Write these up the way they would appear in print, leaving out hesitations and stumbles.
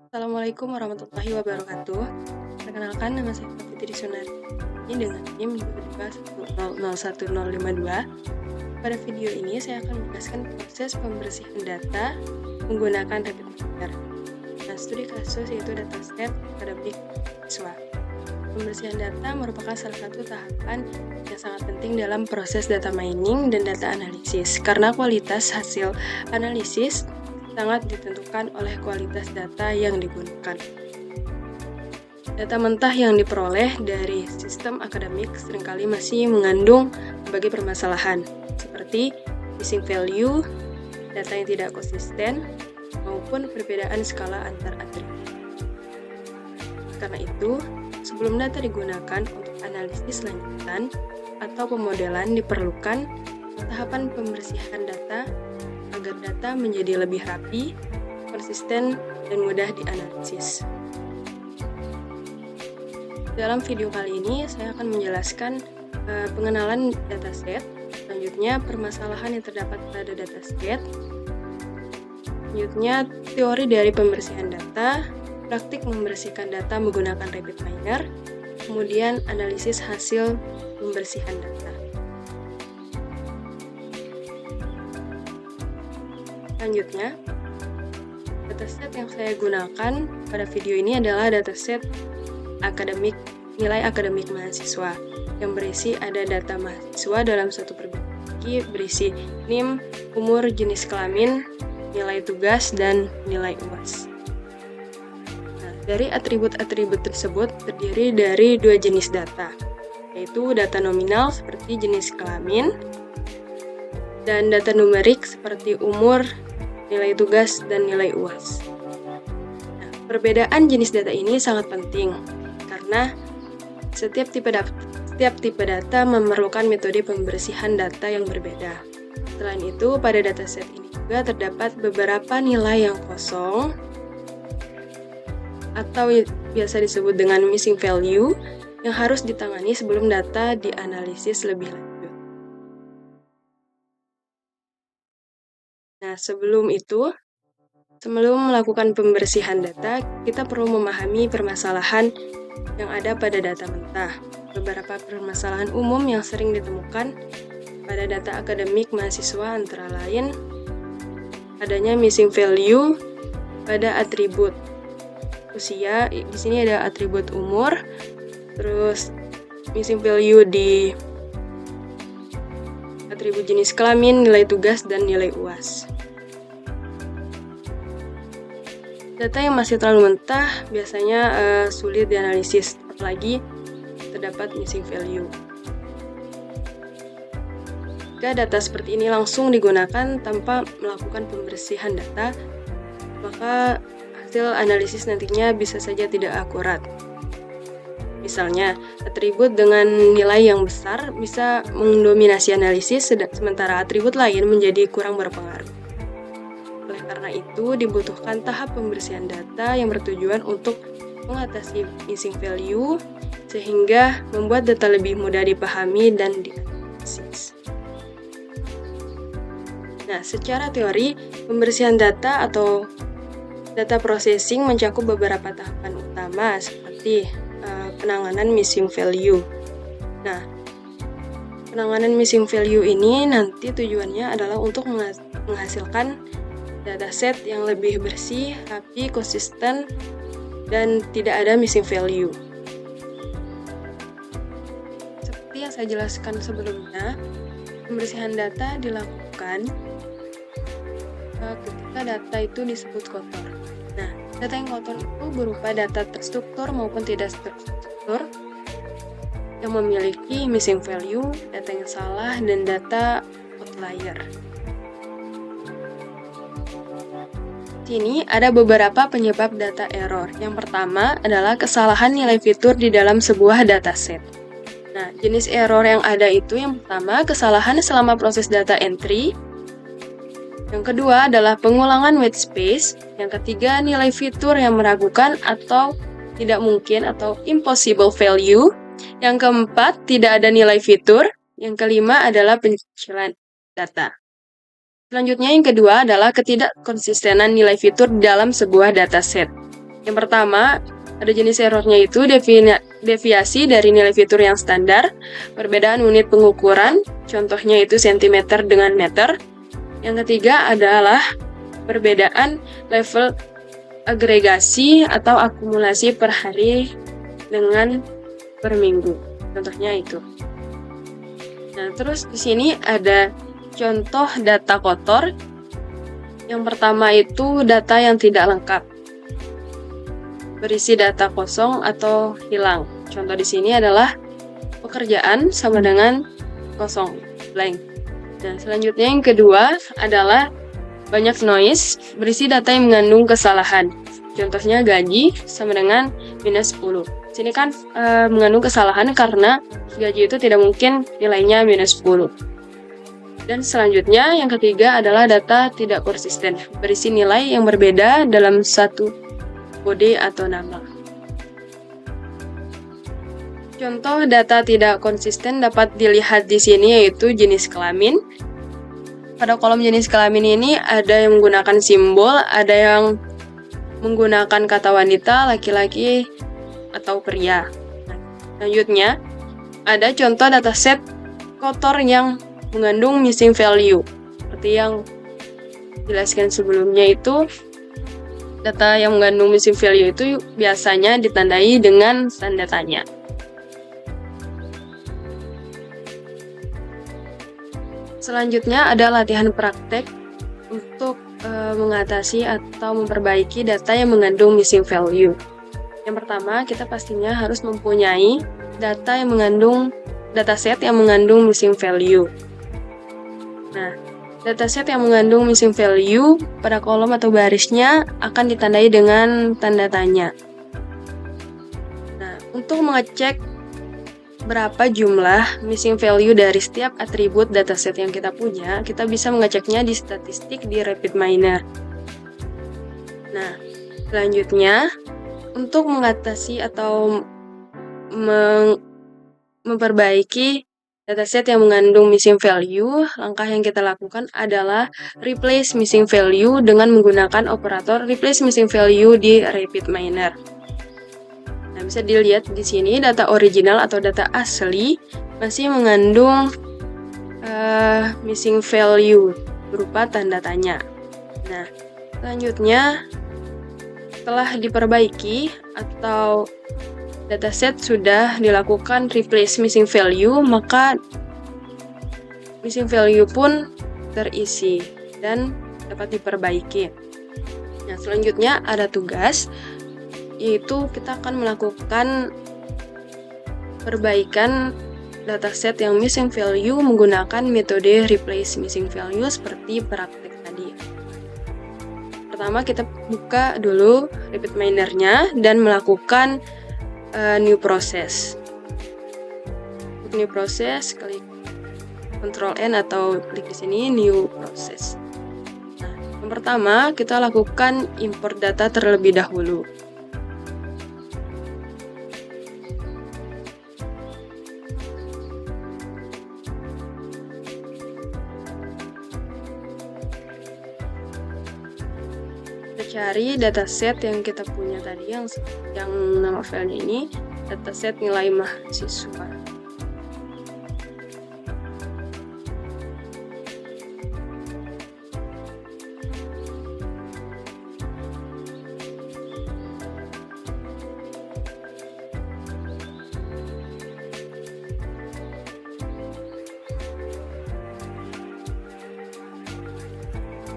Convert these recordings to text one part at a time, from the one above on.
Assalamualaikum warahmatullahi wabarakatuh. Perkenalkan, nama saya Fitri Sunari ini dengan NIM 221001052. Pada video ini saya akan menjelaskan proses pembersihan data menggunakan RapidMiner. Nah, studi kasus yaitu dataset akademik siswa. Pembersihan data merupakan salah satu tahapan yang sangat penting dalam proses data mining dan data analisis, karena kualitas hasil analisis sangat ditentukan oleh kualitas data yang digunakan. Data mentah yang diperoleh dari sistem akademik seringkali masih mengandung berbagai permasalahan, seperti missing value, data yang tidak konsisten, maupun perbedaan skala antar atribut. Karena itu, sebelum data digunakan untuk analisis lanjutan atau pemodelan diperlukan tahapan pembersihan data agar data menjadi lebih rapi, konsisten, dan mudah dianalisis. Dalam video kali ini, saya akan menjelaskan pengenalan dataset, selanjutnya permasalahan yang terdapat pada dataset, selanjutnya teori dari pembersihan data, praktik membersihkan data menggunakan RapidMiner, kemudian analisis hasil pembersihan data. Selanjutnya, dataset yang saya gunakan pada video ini adalah dataset nilai akademik mahasiswa yang berisi ada data mahasiswa dalam satu perbagi berisi NIM, umur, jenis kelamin, nilai tugas, dan nilai UAS. Nah, dari atribut-atribut tersebut terdiri dari dua jenis data, yaitu data nominal seperti jenis kelamin dan data numerik seperti umur, nilai tugas, dan nilai UAS. Nah, perbedaan jenis data ini sangat penting karena setiap tipe data memerlukan metode pembersihan data yang berbeda. Selain itu, pada dataset ini juga terdapat beberapa nilai yang kosong atau biasa disebut dengan missing value yang harus ditangani sebelum data dianalisis lebih lanjut. Nah, sebelum melakukan pembersihan data, kita perlu memahami permasalahan yang ada pada data mentah. Beberapa permasalahan umum yang sering ditemukan pada data akademik mahasiswa antara lain adanya missing value pada atribut usia, di sini ada atribut umur, terus missing value di atribut jenis kelamin, nilai tugas, dan nilai UAS. Data yang masih terlalu mentah biasanya sulit dianalisis, apalagi terdapat missing value. Jika data seperti ini langsung digunakan tanpa melakukan pembersihan data, maka hasil analisis nantinya bisa saja tidak akurat. Misalnya, atribut dengan nilai yang besar bisa mendominasi analisis, sementara atribut lain menjadi kurang berpengaruh. Karena itu, dibutuhkan tahap pembersihan data yang bertujuan untuk mengatasi missing value sehingga membuat data lebih mudah dipahami dan dianalisis. Nah, secara teori, pembersihan data atau data processing mencakup beberapa tahapan utama seperti penanganan missing value. Nah, penanganan missing value ini nanti tujuannya adalah untuk menghasilkan dataset yang lebih bersih, rapi, konsisten, dan tidak ada missing value. Seperti yang saya jelaskan sebelumnya, pembersihan data dilakukan ketika data itu disebut kotor. Nah, data yang kotor itu berupa data terstruktur maupun tidak terstruktur yang memiliki missing value, data yang salah, dan data outlier. Sini ada beberapa penyebab data error. Yang pertama adalah kesalahan nilai fitur di dalam sebuah dataset. Nah, jenis error yang ada itu yang pertama, kesalahan selama proses data entry. Yang kedua adalah pengulangan white space. Yang ketiga, nilai fitur yang meragukan atau tidak mungkin atau impossible value. Yang keempat, tidak ada nilai fitur. Yang kelima adalah pencicilan data. Selanjutnya yang kedua adalah ketidakkonsistenan nilai fitur dalam sebuah dataset. Yang pertama, ada jenis errornya itu deviasi dari nilai fitur yang standar, perbedaan unit pengukuran, contohnya itu sentimeter dengan meter. Yang ketiga adalah perbedaan level agregasi atau akumulasi per hari dengan per minggu. Contohnya itu. Nah, terus di sini ada contoh data kotor. Yang pertama itu data yang tidak lengkap, berisi data kosong atau hilang. Contoh di sini adalah pekerjaan sama dengan kosong, blank. Dan selanjutnya yang kedua adalah banyak noise, berisi data yang mengandung kesalahan. Contohnya gaji sama dengan minus 10. Sini kan mengandung kesalahan karena gaji itu tidak mungkin nilainya minus 10. Dan selanjutnya yang ketiga adalah data tidak konsisten, berisi nilai yang berbeda dalam satu kode atau nama. Contoh data tidak konsisten dapat dilihat di sini yaitu jenis kelamin. Pada kolom jenis kelamin ini ada yang menggunakan simbol, ada yang menggunakan kata wanita, laki-laki, atau pria. Selanjutnya, ada contoh dataset kotor yang mengandung missing value. Seperti yang dijelaskan sebelumnya itu, data yang mengandung missing value itu biasanya ditandai dengan tanda tanya. Selanjutnya ada latihan praktek untuk mengatasi atau memperbaiki data yang mengandung missing value. Yang pertama, kita pastinya harus mempunyai dataset yang mengandung missing value. Nah, dataset yang mengandung missing value pada kolom atau barisnya akan ditandai dengan tanda tanya. Nah, untuk mengecek berapa jumlah missing value dari setiap atribut dataset yang kita punya, kita bisa mengeceknya di statistik di RapidMiner. Nah, selanjutnya, untuk mengatasi atau memperbaiki dataset yang mengandung missing value, langkah yang kita lakukan adalah replace missing value dengan menggunakan operator replace missing value di RapidMiner. Nah, bisa dilihat di sini data original atau data asli masih mengandung missing value berupa tanda tanya. Nah, selanjutnya setelah diperbaiki atau dataset sudah dilakukan replace missing value, maka missing value pun terisi dan dapat diperbaiki. Nah, selanjutnya ada tugas, yaitu kita akan melakukan perbaikan dataset yang missing value menggunakan metode replace missing value seperti praktik tadi. Pertama, kita buka dulu RapidMiner-nya dan melakukan new process. Untuk new process, klik Ctrl N atau klik di sini new process. Nah, yang pertama kita lakukan import data terlebih dahulu. Cari dataset yang kita punya tadi yang nama filenya ini dataset nilai mahasiswa.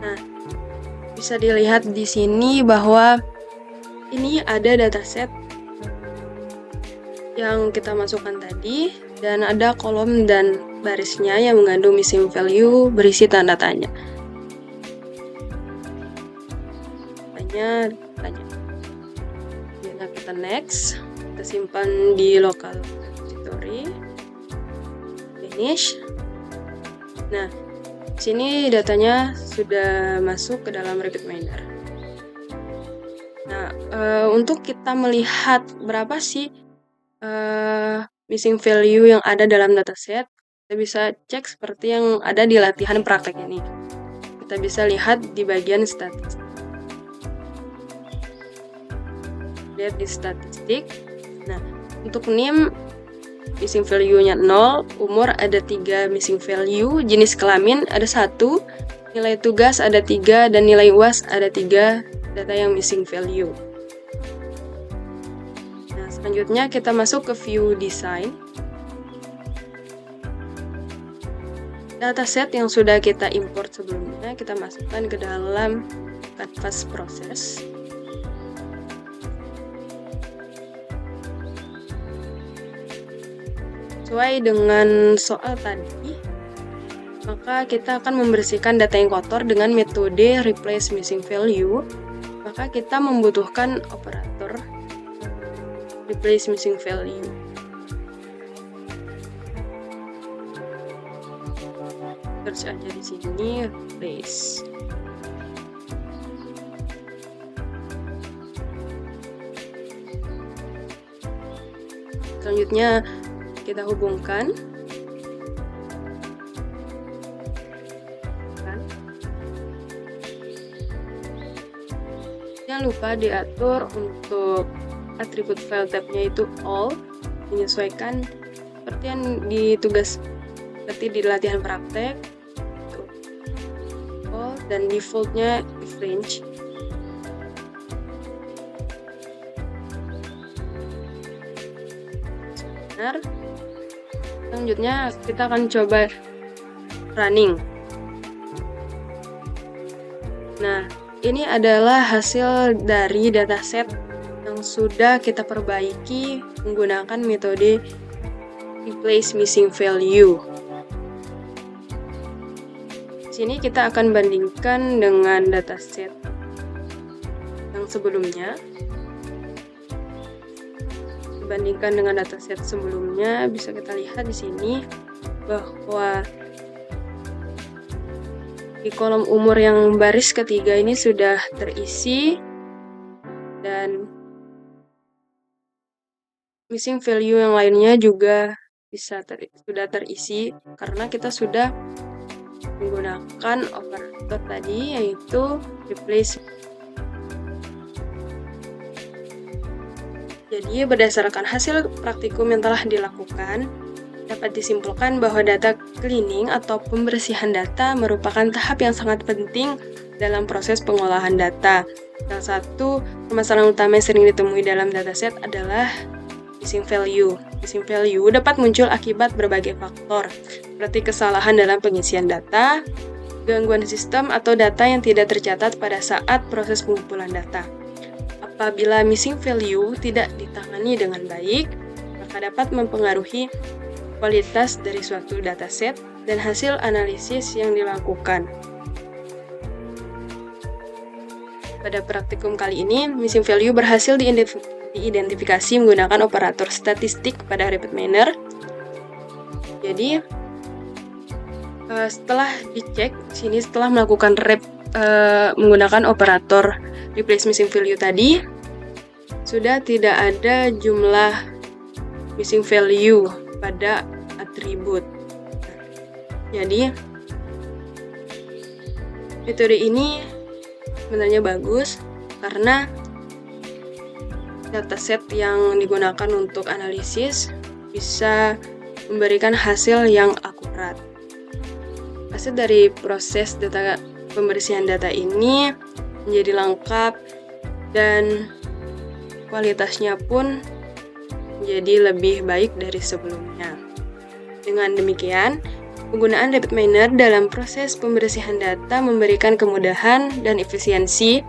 Nah, bisa dilihat di sini bahwa ini ada dataset yang kita masukkan tadi dan ada kolom dan barisnya yang mengandung missing value berisi tanda tanya. Tanya. Kita next, kita simpan di local repository, finish. Nah, sini datanya sudah masuk ke dalam RapidMiner. Nah, untuk kita melihat berapa sih missing value yang ada dalam dataset, kita bisa cek seperti yang ada di latihan praktek ini. Kita bisa lihat di bagian statistik. lihat di statistik. Nah, untuk NIM missing value-nya 0, umur ada 3 missing value, jenis kelamin ada 1, nilai tugas ada 3, dan nilai UAS ada 3 data yang missing value. Nah, selanjutnya kita masuk ke view design. Dataset yang sudah kita import sebelumnya kita masukkan ke dalam Canvas proses. Sesuai dengan soal tadi, maka kita akan membersihkan data yang kotor dengan metode replace missing value. Maka kita membutuhkan operator replace missing value. Search aja di sini replace. Selanjutnya kita hubungkan. Jangan lupa diatur untuk atribut file tab-nya itu all, menyesuaikan seperti yang di tugas, seperti di latihan praktek, all, dan defaultnya if range. Benar. Selanjutnya kita akan coba running. Nah, ini adalah hasil dari dataset yang sudah kita perbaiki menggunakan metode replace missing value. Di sini kita akan bandingkan dengan dataset yang sebelumnya. Dibandingkan dengan dataset sebelumnya, bisa kita lihat di sini bahwa di kolom umur yang baris ketiga ini sudah terisi, dan missing value yang lainnya juga sudah terisi karena kita sudah menggunakan operator tadi, yaitu replace. Jadi, berdasarkan hasil praktikum yang telah dilakukan, dapat disimpulkan bahwa data cleaning atau pembersihan data merupakan tahap yang sangat penting dalam proses pengolahan data. Salah satu permasalahan utama yang sering ditemui dalam dataset adalah missing value. Missing value dapat muncul akibat berbagai faktor, seperti kesalahan dalam pengisian data, gangguan sistem, atau data yang tidak tercatat pada saat proses pengumpulan data. Apabila missing value tidak ditangani dengan baik, maka dapat mempengaruhi kualitas dari suatu dataset dan hasil analisis yang dilakukan. Pada praktikum kali ini, missing value berhasil diidentifikasi menggunakan operator statistik pada repeat manner. Jadi, setelah dicek, sini setelah melakukan menggunakan operator replace missing value tadi, sudah tidak ada jumlah missing value pada atribut. Jadi, metode ini sebenarnya bagus karena dataset yang digunakan untuk analisis bisa memberikan hasil yang akurat. Hasil dari proses pembersihan data ini menjadi lengkap dan kualitasnya pun menjadi lebih baik dari sebelumnya. Dengan demikian, penggunaan repeat manner dalam proses pembersihan data memberikan kemudahan dan efisiensi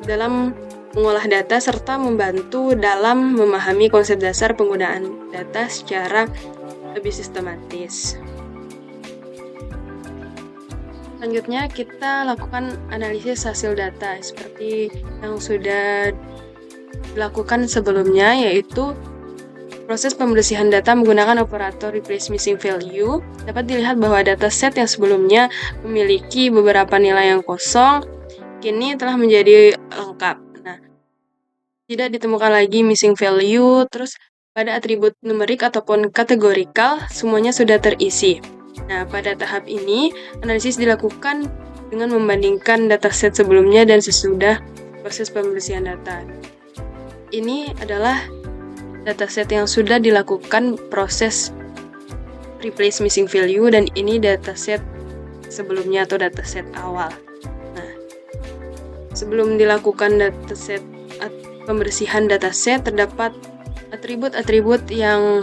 dalam mengolah data serta membantu dalam memahami konsep dasar penggunaan data secara lebih sistematis. Selanjutnya kita lakukan analisis hasil data seperti yang sudah dilakukan sebelumnya, yaitu proses pembersihan data menggunakan operator replace missing value. Dapat dilihat bahwa dataset yang sebelumnya memiliki beberapa nilai yang kosong, kini telah menjadi lengkap. Nah, tidak ditemukan lagi missing value, terus pada atribut numerik ataupun kategorikal semuanya sudah terisi. Nah, pada tahap ini, analisis dilakukan dengan membandingkan dataset sebelumnya dan sesudah proses pembersihan data. ini adalah dataset yang sudah dilakukan proses replace missing value, dan ini dataset sebelumnya atau dataset awal. Nah, sebelum dilakukan pembersihan dataset, terdapat atribut-atribut yang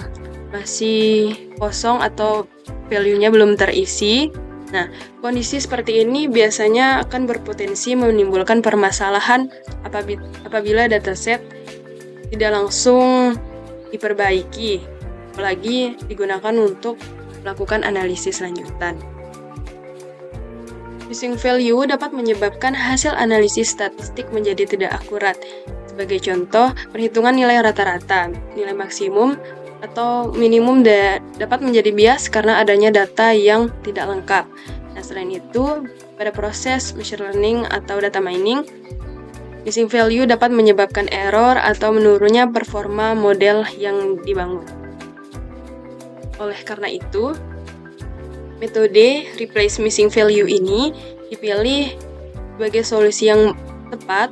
masih kosong atau value-nya belum terisi. Nah, kondisi seperti ini biasanya akan berpotensi menimbulkan permasalahan apabila dataset tidak langsung diperbaiki, apalagi digunakan untuk melakukan analisis lanjutan. Missing value dapat menyebabkan hasil analisis statistik menjadi tidak akurat. Sebagai contoh, perhitungan nilai rata-rata, nilai maksimum atau minimum dapat menjadi bias karena adanya data yang tidak lengkap. Nah, selain itu, pada proses machine learning atau data mining, missing value dapat menyebabkan error atau menurunnya performa model yang dibangun. Oleh karena itu, metode replace missing value ini dipilih sebagai solusi yang tepat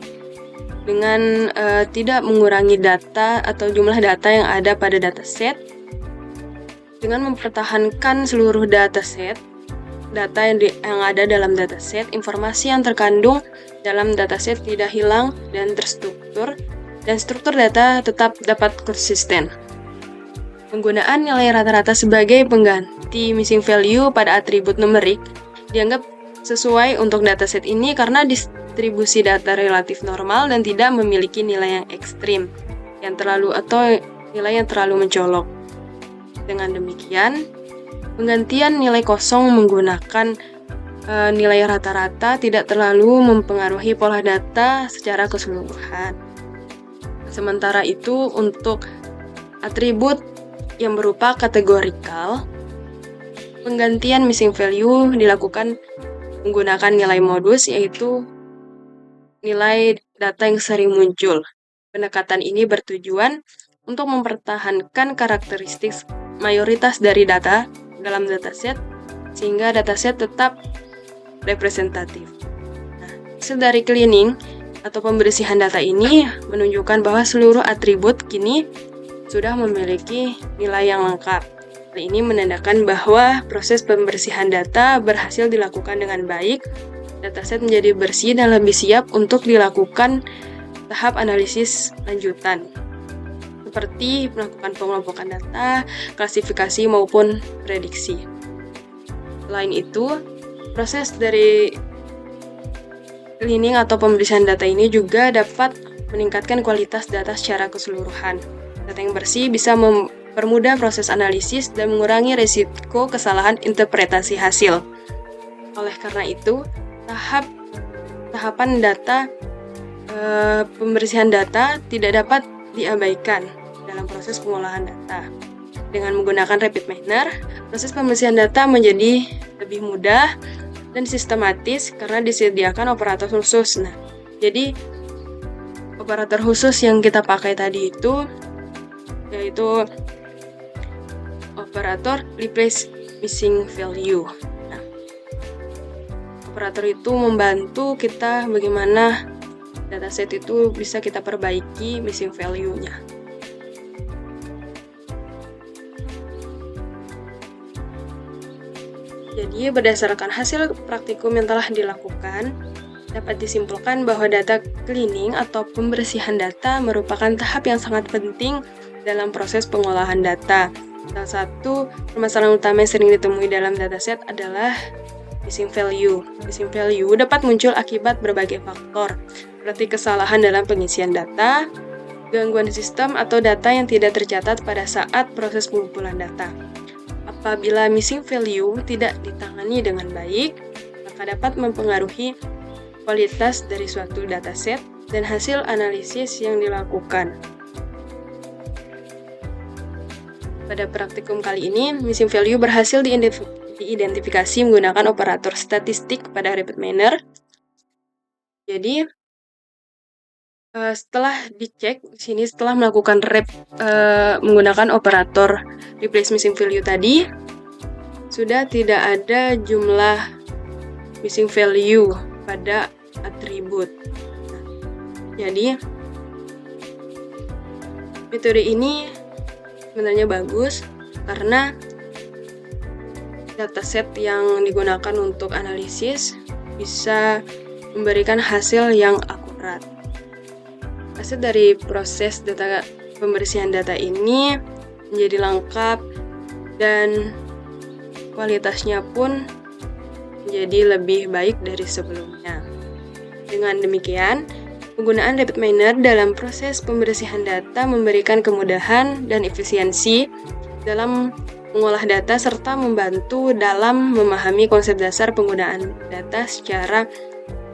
dengan tidak mengurangi data atau jumlah data yang ada pada dataset, dengan mempertahankan seluruh data yang ada dalam dataset. Informasi yang terkandung dalam dataset tidak hilang dan terstruktur, dan struktur data tetap dapat konsisten. Penggunaan nilai rata-rata sebagai pengganti missing value pada atribut numerik dianggap sesuai untuk dataset ini karena distribusi data relatif normal dan tidak memiliki nilai yang ekstrim atau nilai yang terlalu mencolok. Dengan demikian, penggantian nilai kosong menggunakan nilai rata-rata tidak terlalu mempengaruhi pola data secara keseluruhan. Sementara itu, untuk atribut yang berupa kategorikal, penggantian missing value dilakukan menggunakan nilai modus, yaitu nilai data yang sering muncul. Pendekatan ini bertujuan untuk mempertahankan karakteristik mayoritas dari data dalam dataset sehingga dataset tetap representatif. Nah, hasil dari cleaning atau pembersihan data ini menunjukkan bahwa seluruh atribut kini sudah memiliki nilai yang lengkap. Hal ini menandakan bahwa proses pembersihan data berhasil dilakukan dengan baik. Dataset menjadi bersih dan lebih siap untuk dilakukan tahap analisis lanjutan, seperti melakukan pengelompokan data, klasifikasi maupun prediksi. Selain itu, proses dari cleaning atau pembersihan data ini juga dapat meningkatkan kualitas data secara keseluruhan. Data yang bersih bisa mempermudah proses analisis dan mengurangi risiko kesalahan interpretasi hasil. Oleh karena itu, tahapan pembersihan data tidak dapat diabaikan dalam proses pengolahan data. Dengan menggunakan rapid miner, proses pembersihan data menjadi lebih mudah dan sistematis karena disediakan operator khusus. Nah, jadi operator khusus yang kita pakai tadi itu yaitu operator replace missing value. Nah, operator itu membantu kita bagaimana dataset itu bisa kita perbaiki missing value-nya. Jadi, berdasarkan hasil praktikum yang telah dilakukan, dapat disimpulkan bahwa data cleaning atau pembersihan data merupakan tahap yang sangat penting dalam proses pengolahan data. Salah satu permasalahan utama yang sering ditemui dalam dataset adalah missing value. Missing value dapat muncul akibat berbagai faktor, seperti kesalahan dalam pengisian data, gangguan sistem, atau data yang tidak tercatat pada saat proses pengumpulan data. Apabila missing value tidak ditangani dengan baik, maka dapat mempengaruhi kualitas dari suatu dataset dan hasil analisis yang dilakukan. Pada praktikum kali ini, missing value berhasil diidentifikasi menggunakan operator statistik pada rapid miner. Jadi, setelah dicek di sini, setelah melakukan menggunakan operator replace missing value tadi, sudah tidak ada jumlah missing value pada atribut. Jadi, Metode ini sebenarnya bagus karena dataset yang digunakan untuk analisis bisa memberikan hasil yang akurat. Hasil dari proses pembersihan data ini menjadi lengkap dan kualitasnya pun menjadi lebih baik dari sebelumnya. Dengan demikian, penggunaan RapidMiner dalam proses pembersihan data memberikan kemudahan dan efisiensi dalam mengolah data serta membantu dalam memahami konsep dasar penggunaan data secara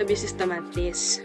lebih sistematis.